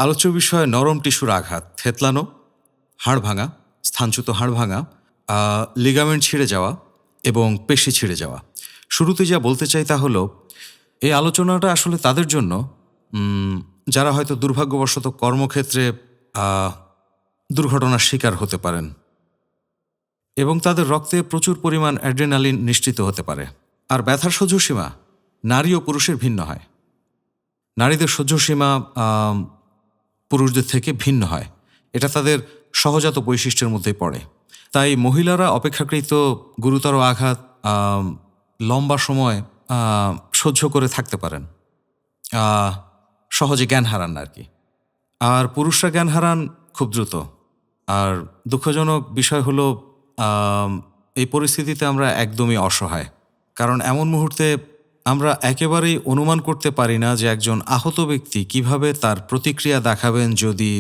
আলোচ্য বিষয় নরম টিস্যুর আঘাত, থেতলানো, হাড় ভাঙা, স্থানচ্যুত হাড় ভাঙা, লিগামেন্ট ছিঁড়ে যাওয়া এবং পেশি ছিঁড়ে যাওয়া। শুরুতে যা বলতে চাই তা হলো, এই আলোচনাটা আসলে তাদের জন্য যারা হয়তো দুর্ভাগ্যবশত কর্মক্ষেত্রে দুর্ঘটনার শিকার হতে পারেন এবং তাদের রক্তে প্রচুর পরিমাণ অ্যাড্রেনালিন নিঃসৃত হতে পারে। আর ব্যথার সহ্যসীমা নারী ও পুরুষের ভিন্ন হয়। নারীদের সহ্যসীমা পুরুষদের থেকে ভিন্ন হয়। এটা তাদের সহজাত বৈশিষ্ট্যের মধ্যেই পড়ে। তাই মহিলারা অপেক্ষাকৃত গুরুতর আঘাত লম্বা সময় সহ্য করে থাকতে পারেন, সহজে জ্ঞান হারান না আর কি। আর পুরুষরা জ্ঞান হারান খুব দ্রুত। আর দুঃখজনক বিষয় হলো, এই পরিস্থিতিতে আমরা একদমই অসহায়। কারণ এমন মুহূর্তে আমরা একেবারেই অনুমান করতে পারি না যে একজন আহত ব্যক্তি কিভাবে তার প্রতিক্রিয়া দেখাবেন যদি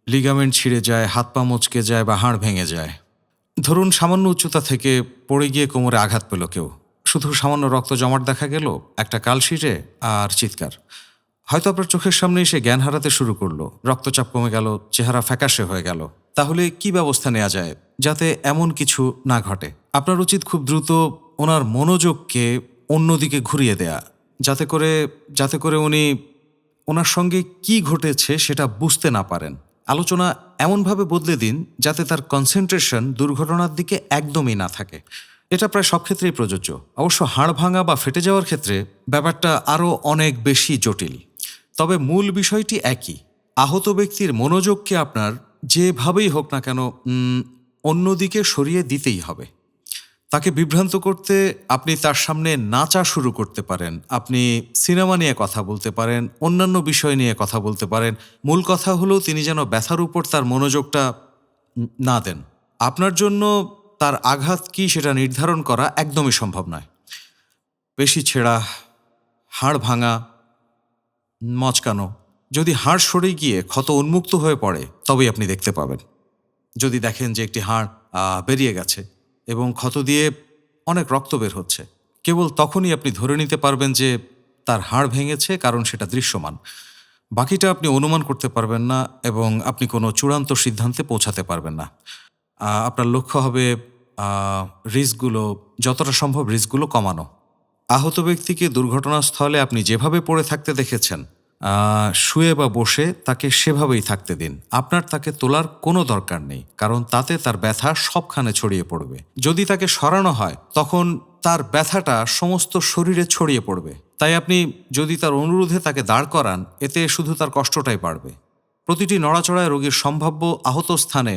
লিগামেন্ট ছিঁড়ে যায়, হাত পা মচকে যায় বা হাড় ভেঙে যায়। ধরুন সামান্য উচ্চতা থেকে পড়ে গিয়ে কোমরে আঘাত পেল কেউ, শুধু সামান্য রক্ত জমাট দেখা গেল, একটা কালশিটে আর চিৎকার। হয়তো আপনার চোখের সামনে এসে জ্ঞান হারাতে শুরু করলো, রক্তচাপ কমে গেল, চেহারা ফ্যাকাশে হয়ে গেল। তাহলে কি ব্যবস্থা নেওয়া যায় যাতে এমন কিছু না ঘটে? আপনার উচিত খুব দ্রুত ওনার মনোযোগকে অন্যদিকে ঘুরিয়ে দেয়া, যাতে করে উনি ওনার সঙ্গে কি ঘটেছে সেটা বুঝতে না পারেন। আলোচনা এমনভাবে বদলে দিন যাতে তার কনসেন্ট্রেশন দুর্ঘটনার দিকে একদমই না থাকে। এটা প্রায় সব ক্ষেত্রেই প্রযোজ্য। অবশ্য হাড় ভাঙা বা ফেটে যাওয়ার ক্ষেত্রে ব্যাপারটা আরও অনেক বেশি জটিল। তবে মূল বিষয়টি একই। আহত ব্যক্তির মনোযোগকে আপনার যেভাবেই হোক না কেন অন্যদিকে সরিয়ে দিতেই হবে। তাকে বিভ্রান্ত করতে আপনি তার সামনে নাচা শুরু করতে পারেন, আপনি সিনেমা নিয়ে কথা বলতে পারেন, অন্যান্য বিষয় নিয়ে কথা বলতে পারেন। মূল কথা হলো তিনি যেন ব্যথার উপর তার মনোযোগটা না দেন। আপনার জন্য তার আঘাত কি সেটা নির্ধারণ করা একদমই সম্ভব নয়। পেশি ছেঁড়া, হাড় ভাঙা, মচকানো, যদি হাড় সরে গিয়ে ক্ষত উন্মুক্ত হয়ে পড়ে তবেই আপনি দেখতে পাবেন। যদি দেখেন যে একটি হাড় বেরিয়ে গেছে এবং ক্ষত দিয়ে অনেক রক্ত বের হচ্ছে, কেবল তখনই আপনি ধরে নিতে পারবেন যে তার হাড় ভেঙেছে, কারণ সেটা দৃশ্যমান। বাকিটা আপনি অনুমান করতে পারবেন না এবং আপনি কোনো চূড়ান্ত সিদ্ধান্তে পৌঁছাতে পারবেন না। আপনার লক্ষ্য হবে যতটা সম্ভব রিস্কগুলো কমানো। আহত ব্যক্তিকে দুর্ঘটনাস্থলে আপনি যেভাবে পড়ে থাকতে দেখেছেন, শুয়ে বা বসে তাকে সেভাবেই থাকতে দিন। আপনার তাকে তোলার কোনো দরকার নেই, কারণ তাতে তার ব্যথা সবখানে ছড়িয়ে পড়বে। যদি তাকে সরানো হয় তখন তার ব্যথাটা সমস্ত শরীরে ছড়িয়ে পড়বে। তাই আপনি যদি তার অনুরোধে তাকে দাঁড় করান, এতে শুধু তার কষ্টটাই বাড়বে। প্রতিটি নড়াচড়ায় রোগীর সম্ভাব্য আহত স্থানে,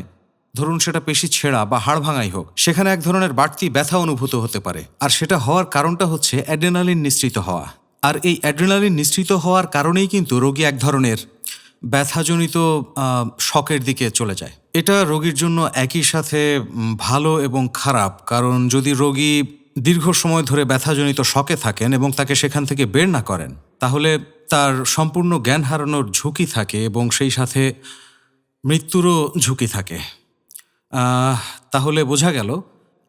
ধরুন সেটা পেশি ছেঁড়া বা হাড় ভাঙাই হোক, সেখানে এক ধরনের বাড়তি ব্যথা অনুভূত হতে পারে। আর সেটা হওয়ার কারণটা হচ্ছে অ্যাড্রেনালিন নিঃসৃত হওয়া। আর এই অ্যাড্রেনালিন নিঃসৃত হওয়ার কারণেই কিন্তু রোগী এক ধরনের ব্যথাজনিত শকের দিকে চলে যায়। এটা রোগীর জন্য একই সাথে ভালো এবং খারাপ, কারণ যদি রোগী দীর্ঘ সময় ধরে ব্যথাজনিত শকে থাকেন এবং তাকে সেখান থেকে বের না করেন, তাহলে তার সম্পূর্ণ জ্ঞান হারানোর ঝুঁকি থাকে এবং সেই সাথে মৃত্যুরও ঝুঁকি থাকে। তাহলে বোঝা গেল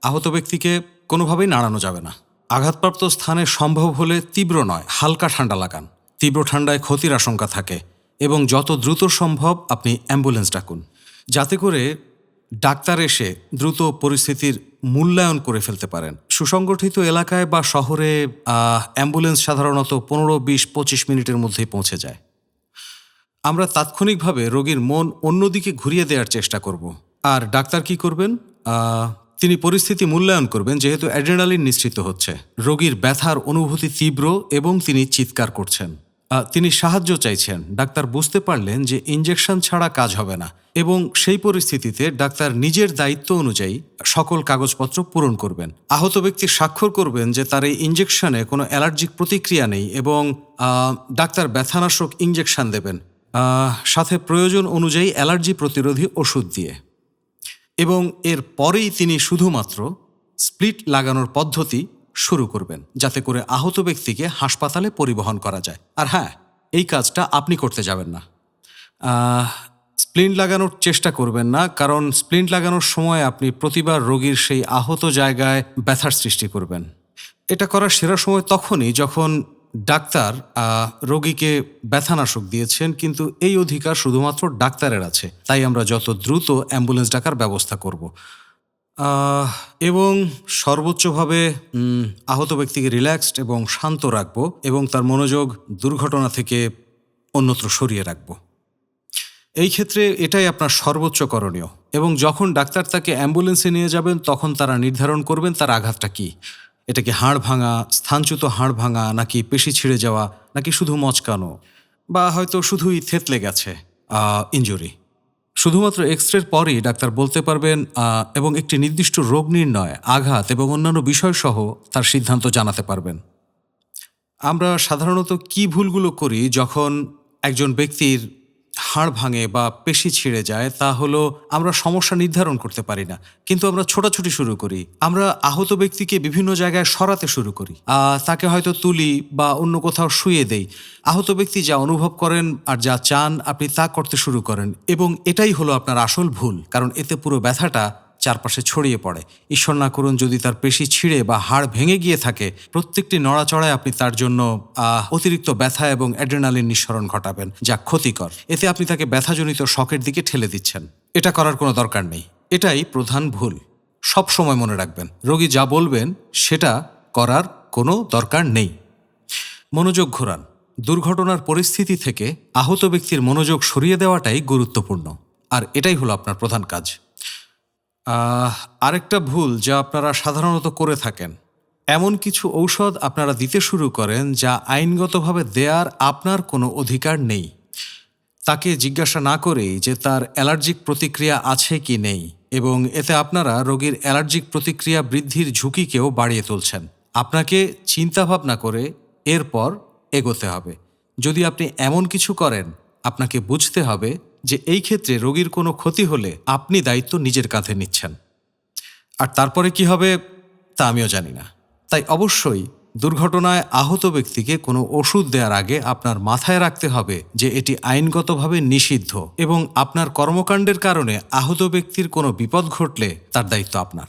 আহত ব্যক্তিকে কোনোভাবেই নাড়ানো যাবে না। আঘাতপ্রাপ্ত স্থানে সম্ভব হলে তীব্র নয়, হালকা ঠান্ডা লাগান। তীব্র ঠান্ডায় ক্ষতির আশঙ্কা থাকে এবং যত দ্রুত সম্ভব আপনি অ্যাম্বুলেন্স ডাকুন, যাতে করে ডাক্তার এসে দ্রুত পরিস্থিতির মূল্যায়ন করে ফেলতে পারেন। সুসংগঠিত এলাকায় বা শহরে অ্যাম্বুলেন্স সাধারণত 15-20-25 মিনিটের মধ্যেই পৌঁছে যায়। আমরা তাৎক্ষণিকভাবে রোগীর মন অন্যদিকে ঘুরিয়ে দেওয়ার চেষ্টা করব। আর ডাক্তার কি করবেন? তিনি পরিস্থিতি মূল্যায়ন করবেন। যেহেতু অ্যাড্রেনালিন নিঃসৃত হচ্ছে, রোগীর ব্যথার অনুভূতি তীব্র এবং তিনি চিৎকার করছেন, তিনি সাহায্য চাইছেন। ডাক্তার বুঝতে পারলেন যে ইনজেকশন ছাড়া কাজ হবে না এবং সেই পরিস্থিতিতে ডাক্তার নিজের দায়িত্ব অনুযায়ী সকল কাগজপত্র পূরণ করবেন। আহত ব্যক্তি স্বাক্ষর করবেন যে তার এই ইনজেকশনে কোনো অ্যালার্জিক প্রতিক্রিয়া নেই এবং ডাক্তার ব্যথানাশক ইনজেকশন দেবেন, সাথে প্রয়োজন অনুযায়ী অ্যালার্জি প্রতিরোধী ওষুধ দিয়ে। এবং এর পরেই তিনি শুধুমাত্র স্প্লিট লাগানোর পদ্ধতি শুরু করবেন, যাতে করে আহত ব্যক্তিকে হাসপাতালে পরিবহন করা যায়। আর হ্যাঁ, এই কাজটা আপনি করতে যাবেন না। স্প্লিন্ট লাগানোর চেষ্টা করবেন না, কারণ স্প্লিন্ট লাগানোর সময় আপনি প্রতিবার রোগীর সেই আহত জায়গায় ব্যথার সৃষ্টি করবেন। এটা করার সেরা সময় তখনই যখন ডাক্তার রোগীকে ব্যথানাশক দিয়েছেন, কিন্তু এই অধিকার শুধুমাত্র ডাক্তারের আছে। তাই আমরা যত দ্রুত অ্যাম্বুলেন্স ডাকার ব্যবস্থা করব এবং সর্বোচ্চভাবে আহত ব্যক্তিকে রিল্যাক্সড এবং শান্ত রাখব এবং তার মনোযোগ দুর্ঘটনা থেকে অন্যত্র সরিয়ে রাখব। এই ক্ষেত্রে এটাই আপনার সর্বোচ্চ করণীয়। এবং যখন ডাক্তার তাকে অ্যাম্বুলেন্সে নিয়ে যাবেন, তখন তারা নির্ধারণ করবেন তার আঘাতটা কী। এটা কি হাড় ভাঙা, স্থানচ্যুত হাড় ভাঙা, নাকি পেশি ছিঁড়ে যাওয়া, নাকি শুধু মচকানো, বা হয়তো শুধুই থেতলে গেছে ইনজুরি। শুধুমাত্র এক্স-রের পরেই ডাক্তার বলতে পারবেন এবং একটি নির্দিষ্ট রোগ নির্ণয়, আঘাত এবং অন্যান্য বিষয়সহ তার সিদ্ধান্ত জানাতে পারবেন। আমরা সাধারণত কী ভুলগুলো করি যখন একজন ব্যক্তির হাড় ভাঙে বা পেশি ছিঁড়ে যায়, তা হলো আমরা সমস্যা নির্ধারণ করতে পারি না, কিন্তু আমরা ছোটাছুটি শুরু করি। আমরা আহত ব্যক্তিকে বিভিন্ন জায়গায় সরাতে শুরু করি, তাকে হয়তো তুলি বা অন্য কোথাও শুইয়ে দেই। আহত ব্যক্তি যা অনুভব করেন আর যা চান আপনি তা করতে শুরু করেন, এবং এটাই হলো আপনার আসল ভুল, কারণ এতে পুরো ব্যথাটা চারপাশে ছড়িয়ে পড়ে। ঈশ্বর না করুন যদি তার পেশি ছিঁড়ে বা হাড় ভেঙে গিয়ে থাকে, প্রত্যেকটি নড়াচড়ায় আপনি তার জন্য অতিরিক্ত ব্যথা এবং অ্যাড্রেনালিন নিঃসরণ ঘটাবেন, যা ক্ষতিকর। এতে আপনি তাকে ব্যথাজনিত শকের দিকে ঠেলে দিচ্ছেন। এটা করার কোনো দরকার নেই। এটাই প্রধান ভুল। সব সময় মনে রাখবেন, রোগী যা বলবেন সেটা করার কোনো দরকার নেই। মনোযোগ ঘোরান। দুর্ঘটনার পরিস্থিতি থেকে আহত ব্যক্তির মনোযোগ সরিয়ে দেওয়াটাই গুরুত্বপূর্ণ, আর এটাই হলো আপনার প্রধান কাজ। আরেকটা ভুল যা আপনারা সাধারণত করে থাকেন, এমন কিছু ঔষধ আপনারা দিতে শুরু করেন যা আইনগতভাবে দেয়ার আপনার কোনো অধিকার নেই, তাকে জিজ্ঞাসা না করেই যে তার অ্যালার্জিক প্রতিক্রিয়া আছে কি নেই, এবং এতে আপনারা রোগীর অ্যালার্জিক প্রতিক্রিয়া বৃদ্ধির ঝুঁকিকেও বাড়িয়ে তুলছেন। আপনাকে চিন্তাভাবনা করে এরপর এগোতে হবে। যদি আপনি এমন কিছু করেন, আপনাকে বুঝতে হবে যে এই ক্ষেত্রে রোগীর কোনো ক্ষতি হলে আপনি দায়িত্ব নিজের কাঁধে নিচ্ছেন। আর তারপরে কি হবে তা আমিও জানি না। তাই অবশ্যই দুর্ঘটনায় আহত ব্যক্তিকে কোনো ওষুধ দেওয়ার আগে আপনার মাথায় রাখতে হবে যে এটি আইনগতভাবে নিষিদ্ধ, এবং আপনার কর্মকাণ্ডের কারণে আহত ব্যক্তির কোনো বিপদ ঘটলে তার দায়িত্ব আপনার।